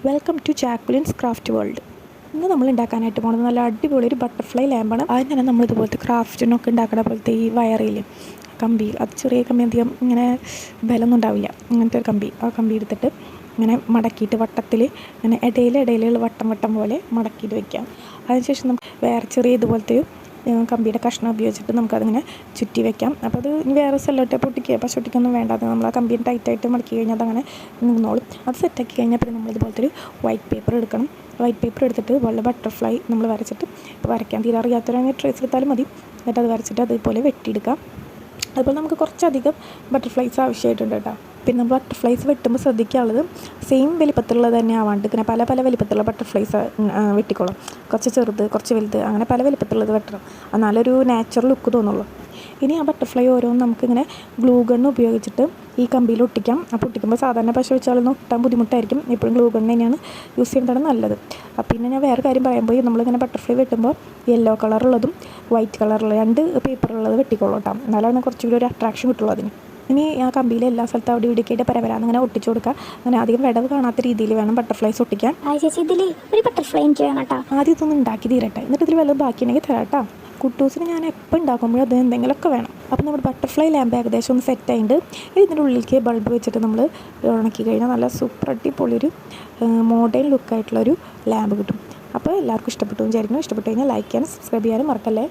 Welcome to Jacqueline's craft world. ഇന്ന് നമ്മൾ ഉണ്ടാക്കാനായിട്ട് പോകുന്നത് നല്ല അടിപൊളി ഒരു ബട്ടർഫ്ലൈ ലാമ്പാണ്. അതിന് തന്നെ നമ്മൾ ഇതുപോലത്തെ ക്രാഫ്റ്റിനൊക്കെ ഉണ്ടാക്കുന്ന പോലത്തെ ഈ വയറില്ലേ കമ്പി, അത് ചെറിയ കമ്പി, അധികം ഇങ്ങനെ ബലമൊന്നും ഉണ്ടാവില്ല, അങ്ങനത്തെ ഒരു കമ്പി. ആ കമ്പി എടുത്തിട്ട് ഇങ്ങനെ മടക്കിയിട്ട് വട്ടത്തിൽ ഇങ്ങനെ ഇടയിലുള്ള വട്ടം വട്ടം പോലെ മടക്കിയിട്ട് വയ്ക്കാം. അതിനുശേഷം നമുക്ക് വേറെ ചെറിയ ഇതുപോലത്തെ കമ്പിയുടെ കഷ്ണം ഉപയോഗിച്ചിട്ട് നമുക്കതിങ്ങനെ ചുറ്റി വെക്കാം. അപ്പോൾ അത് ഇനി വേറെ സെല്ലോട്ടെ പൊട്ടിക്കുക പശൊട്ടിക്കൊന്നും വേണ്ട. അത് നമ്മൾ ആ കമ്പിയെ ടൈറ്റായിട്ട് മടക്കി കഴിഞ്ഞാൽ അതങ്ങനെ നിന്നോളും. അത് സെറ്റാക്കി കഴിഞ്ഞാൽ പിന്നെ നമ്മളിതുപോലത്തെ ഒരു വൈറ്റ് പേപ്പർ എടുക്കണം. വൈറ്റ് പേപ്പർ എടുത്തിട്ട് വളരെ ബട്ടർഫ്ലൈ നമ്മൾ വരച്ചിട്ട്, ഇപ്പോൾ വരയ്ക്കാൻ തീരെ അറിയാത്തവരാണെങ്കിൽ ട്രേസ് എടുത്താലും മതി. എന്നിട്ട് അത് വരച്ചിട്ട് അതേപോലെ വെട്ടിയെടുക്കാം. അതുപോലെ നമുക്ക് കുറച്ചധികം ബട്ടർഫ്ലൈസ് ആവശ്യമായിട്ടുണ്ട് കേട്ടോ. പിന്നെ നമ്മൾ ബട്ടർഫ്ലൈസ് വെട്ടുമ്പോൾ ശ്രദ്ധിക്കാനുള്ളത് സെയിം വലിപ്പത്തിലുള്ളത് തന്നെ ആവാണ്ട് ഇങ്ങനെ പല പല വലിപ്പത്തിലുള്ള ബട്ടർഫ്ലൈസ് വെട്ടിക്കോളാം. കുറച്ച് ചെറുത്, കുറച്ച് വലുത്, അങ്ങനെ പല വലിപ്പത്തിലുള്ളത് വെട്ടണം. എന്നാലൊരു നാച്ചുറൽ ലുക്ക് തോന്നുള്ളൂ. ഇനി ആ ബട്ടർഫ്ലൈ ഓരോന്നും നമുക്കിങ്ങനെ ഗ്ലൂ ഗണ്ണ് ഉപയോഗിച്ചിട്ട് ഈ കമ്പിയിൽ ഒട്ടിക്കാം. അപ്പോൾ ഒട്ടിക്കുമ്പോൾ സാധാരണ പശ വെച്ചാലൊന്നും ഒട്ടാൻ ബുദ്ധിമുട്ടായിരിക്കും. എപ്പോഴും ഗ്ലൂ ഗണ്ണ് തന്നെയാണ് യൂസ് ചെയ്യുന്നതാണ് നല്ലത്. പിന്നെ ഞാൻ വേറെ കാര്യം പറയുമ്പോൾ നമ്മളിങ്ങനെ ബട്ടർഫ്ലൈ വെട്ടുമ്പോൾ യെല്ലോ കളറുള്ളതും വൈറ്റ് കളറുള്ള രണ്ട് പേപ്പറുള്ളത് വെട്ടിക്കോളൂ കേട്ടോ. എന്നാലാണ് കുറച്ചുകൂടി ഒരു അട്രാക്ഷൻ കിട്ടുള്ളൂ അതിന്. ഇനി ആ കമ്പിയിൽ എല്ലാ സ്ഥലത്തും അവിടെ ഇവിടേക്കായിട്ട് പരവരാന്ന് അങ്ങനെ ഒട്ടിച്ചു കൊടുക്കുക. അങ്ങനെ അധികം വിടവ് കാണാത്ത രീതിയിൽ വേണം ബട്ടർഫ്ലൈസ് ഒട്ടിക്കാൻ. ഇതിൽ ഒരു ബട്ടർഫ്ലൈ എനിക്ക് വേണം കേട്ടോ. ആദ്യം ഇതൊന്നും ഉണ്ടാക്കി തീരട്ടെ, എന്നിട്ട് ഇതിൽ വല്ലതും ബാക്കിയുണ്ടെങ്കിൽ തരാം കേട്ടോ. കുട്ടൂസിന് ഞാൻ എപ്പോൾ ഉണ്ടാക്കുമ്പോഴും അത് എന്തെങ്കിലുമൊക്കെ വേണം. അപ്പോൾ നമ്മുടെ ബട്ടർഫ്ലൈ ലാമ്പ് ഏകദേശം ഒന്ന് സെറ്റായിട്ട് ഇതിൻ്റെ ഉള്ളിലേക്ക് ബൾബ് വെച്ചിട്ട് നമ്മൾ ഉണക്കി കഴിഞ്ഞാൽ നല്ല സൂപ്പർ അടിപൊളിയൊരു മോഡേൺ ലുക്കായിട്ടുള്ളൊരു ലാമ്പ് കിട്ടും. അപ്പോൾ എല്ലാവർക്കും ഇഷ്ടപ്പെട്ടു വിചാരിക്കുന്നു. ഇഷ്ടപ്പെട്ടു കഴിഞ്ഞാൽ ലൈക്ക് ചെയ്യാനും സബ്സ്ക്രൈബ് ചെയ്യാനും മറക്കല്ലേ.